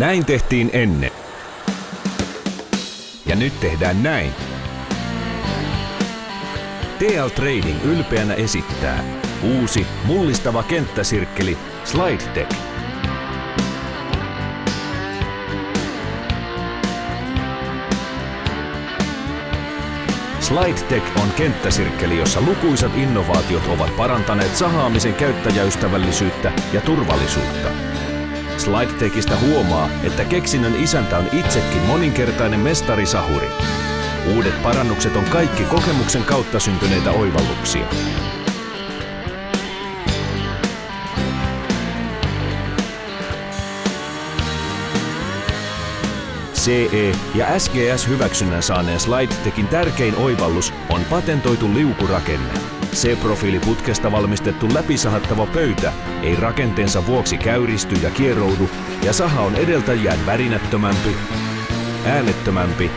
Näin tehtiin ennen. Ja nyt tehdään näin. TL Trading ylpeänä esittää uusi, mullistava kenttäsirkkeli SlideTech. SlideTech on kenttäsirkkeli, jossa lukuisat innovaatiot ovat parantaneet sahaamisen käyttäjäystävällisyyttä ja turvallisuutta. SlideTechistä huomaa, että keksinnön isäntä on itsekin moninkertainen mestarisahuri. Uudet parannukset on kaikki kokemuksen kautta syntyneitä oivalluksia. CE- ja SGS-hyväksynnän saaneen SlideTechin tärkein oivallus on patentoitu liukurakenne. C-profiiliputkesta valmistettu läpisahattava pöytä ei rakenteensa vuoksi käyristy ja kieroudu, ja saha on edeltäjään värinättömämpi, äänettömämpi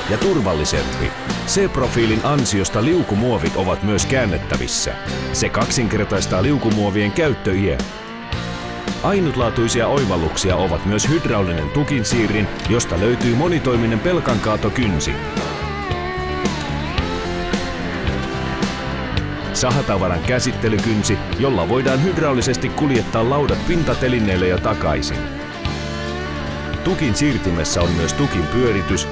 ja turvallisempi. C-profiilin ansiosta liukumuovit ovat myös käännettävissä. Se kaksinkertaistaa liukumuovien käyttöiän. Ainutlaatuisia oivalluksia ovat myös hydraulinen tukinsiirrin, josta löytyy monitoiminen pelkankaatokynsi. Sahatavaran käsittelykynsi, jolla voidaan hydraulisesti kuljettaa laudat pintatelineille ja takaisin. Tukin siirtimessä on myös tukin pyöritys,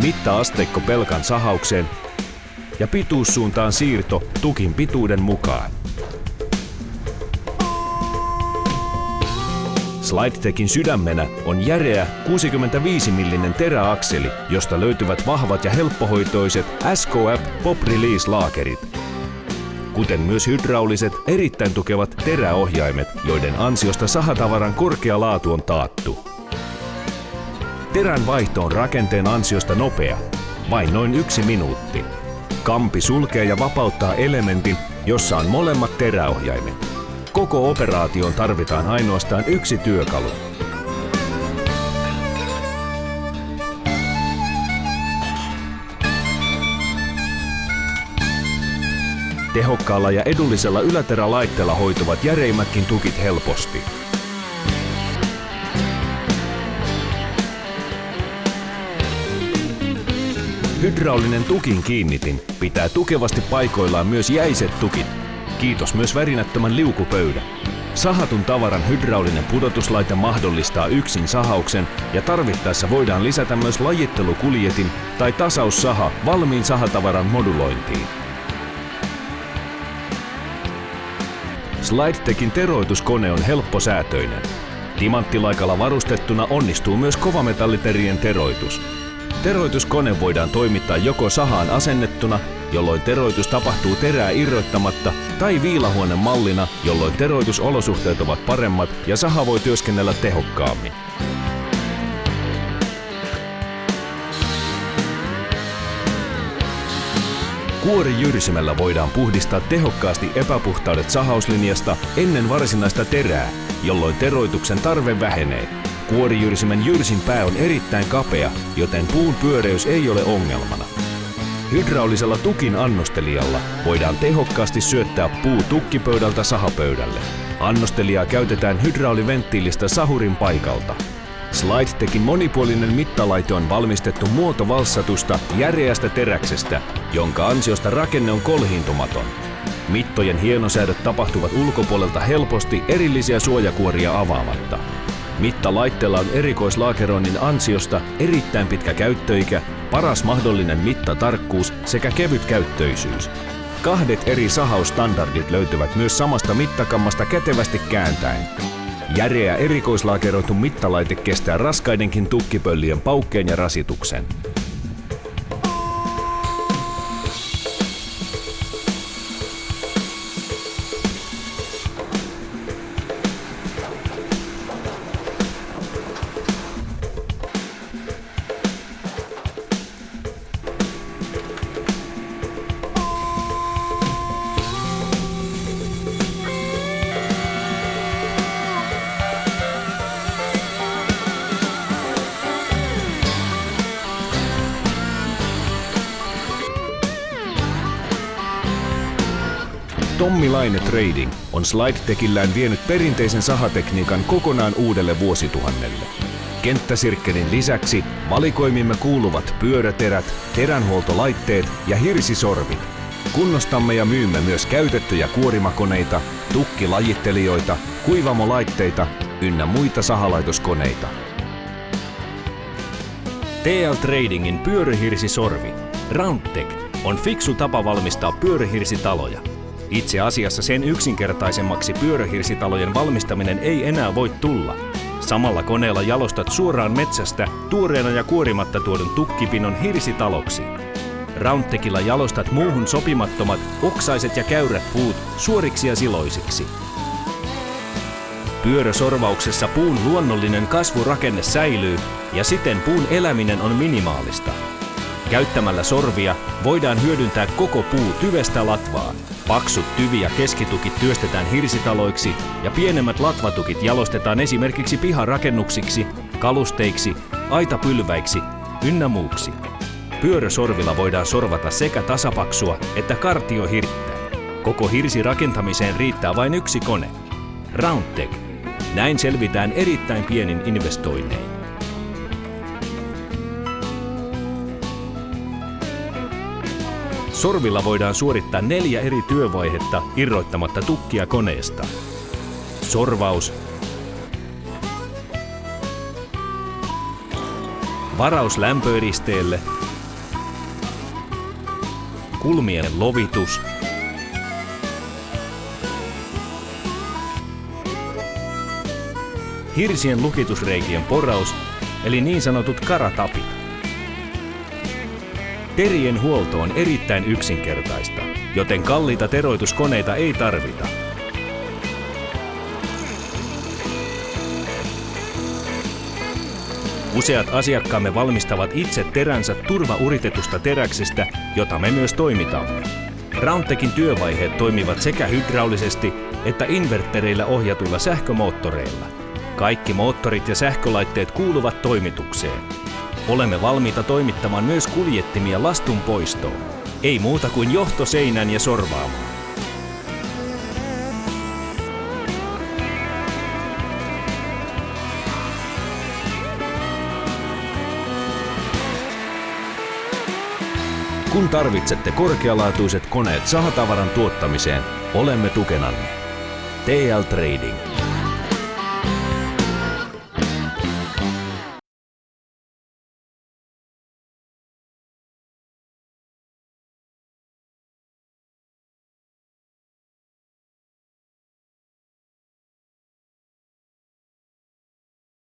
mitta-asteikko pelkan sahaukseen ja pituussuuntaan siirto tukin pituuden mukaan. SlideTechin sydämenä on järeä 65-millinen teräakseli, josta löytyvät vahvat ja helppohoitoiset SKF Pop Release-laakerit, kuten myös hydrauliset, erittäin tukevat teräohjaimet, joiden ansiosta sahatavaran korkea laatu on taattu. Terän vaihto on rakenteen ansiosta nopea, vain noin 1 minuutti. Kampi sulkee ja vapauttaa elementin, jossa on molemmat teräohjaimet. Koko operaatioon tarvitaan ainoastaan 1 työkalu. Tehokkaalla ja edullisella yläterälaitteella hoituvat järeimmätkin tukit helposti. Hydraulinen tukin kiinnitin pitää tukevasti paikoillaan myös jäiset tukit. Kiitos myös värinättömän liukupöydän. Sahatun tavaran hydraulinen pudotuslaite mahdollistaa yksin sahauksen ja tarvittaessa voidaan lisätä myös lajittelukuljetin tai tasaussaha valmiin sahatavaran modulointiin. SlideTechin teroituskone on helpposäätöinen. Timanttilaikalla varustettuna onnistuu myös kovametalliterien teroitus. Teroituskone voidaan toimittaa joko sahaan asennettuna, jolloin teroitus tapahtuu terää irrottamatta, tai viilahuonemallina, jolloin teroitusolosuhteet ovat paremmat ja saha voi työskennellä tehokkaammin. Kuorijyrsimellä voidaan puhdistaa tehokkaasti epäpuhtaudet sahauslinjasta ennen varsinaista terää, jolloin teroituksen tarve vähenee. Kuorijyrsimen jyrsin pää on erittäin kapea, joten puun pyöreys ei ole ongelmana. Hydraulisella tukin annostelijalla voidaan tehokkaasti syöttää puu tukkipöydältä sahapöydälle. Annostelijaa käytetään hydrauliventtiilistä sahurin paikalta. SlideTechin monipuolinen mittalaite on valmistettu muotovalssatusta järeästä teräksestä, jonka ansiosta rakenne on kolhiintumaton. Mittojen hienosäädöt tapahtuvat ulkopuolelta helposti erillisiä suojakuoria avaamatta. Mittalaitteella on erikoislaakeroinnin ansiosta erittäin pitkä käyttöikä, paras mahdollinen mittatarkkuus sekä kevyt käyttöisyys. 2 eri sahausstandardit löytyvät myös samasta mittakammasta kätevästi kääntäen. Järeä erikoislaakeroitu mittalaite kestää raskaidenkin tukkipöllien paukkeen ja rasituksen. Tommi Laine Trading on SlideTechillään vienyt perinteisen sahatekniikan kokonaan uudelle vuosituhannelle. Kenttäsirkkelin lisäksi valikoimimme kuuluvat pyöräterät, teränhuoltolaitteet ja hirsisorvit. Kunnostamme ja myymme myös käytettyjä kuorimakoneita, tukkilajittelijoita, kuivamolaitteita ynnä muita sahalaitoskoneita. TL Tradingin pyöröhirsisorvi Roundtech on fiksu tapa valmistaa pyöröhirsitaloja. Itse asiassa sen yksinkertaisemmaksi pyöröhirsitalojen valmistaminen ei enää voi tulla. Samalla koneella jalostat suoraan metsästä tuoreena ja kuorimatta tuodun tukkipinon hirsitaloksi. Roundtechilla jalostat muuhun sopimattomat oksaiset ja käyrät puut suoriksi ja siloisiksi. Pyörösorvauksessa puun luonnollinen kasvurakenne säilyy ja siten puun eläminen on minimaalista. Käyttämällä sorvia voidaan hyödyntää koko puu tyvestä latvaan. Paksut tyvi- ja keskitukit työstetään hirsitaloiksi ja pienemmät latvatukit jalostetaan esimerkiksi piharakennuksiksi, kalusteiksi, aitapylväiksi ynnä muuksi. Pyörösorvilla voidaan sorvata sekä tasapaksua että kartiohirttä. Koko hirsirakentamiseen riittää vain yksi kone. Roundtech. Näin selvitään erittäin pienin investoinnein. Sorvilla voidaan suorittaa 4 eri työvaihetta irrottamatta tukkia koneesta. Sorvaus, varaus lämpöeristeelle, kulmien lovitus, hirsien lukitusreikien poraus eli niin sanotut karatapit. Terien huolto on erittäin yksinkertaista, joten kalliita teroituskoneita ei tarvita. Useat asiakkaamme valmistavat itse teränsä turvauritetusta teräksestä, jota me myös toimitamme. Roundtechin työvaiheet toimivat sekä hydraulisesti että inverttereillä ohjatuilla sähkömoottoreilla. Kaikki moottorit ja sähkölaitteet kuuluvat toimitukseen. Olemme valmiita toimittamaan myös kuljettimia lastun poistoon. Ei muuta kuin johtoseinän ja sorvaamaan. Kun tarvitsette korkealaatuiset koneet sahatavaran tuottamiseen, olemme tukenanne. TL Trading.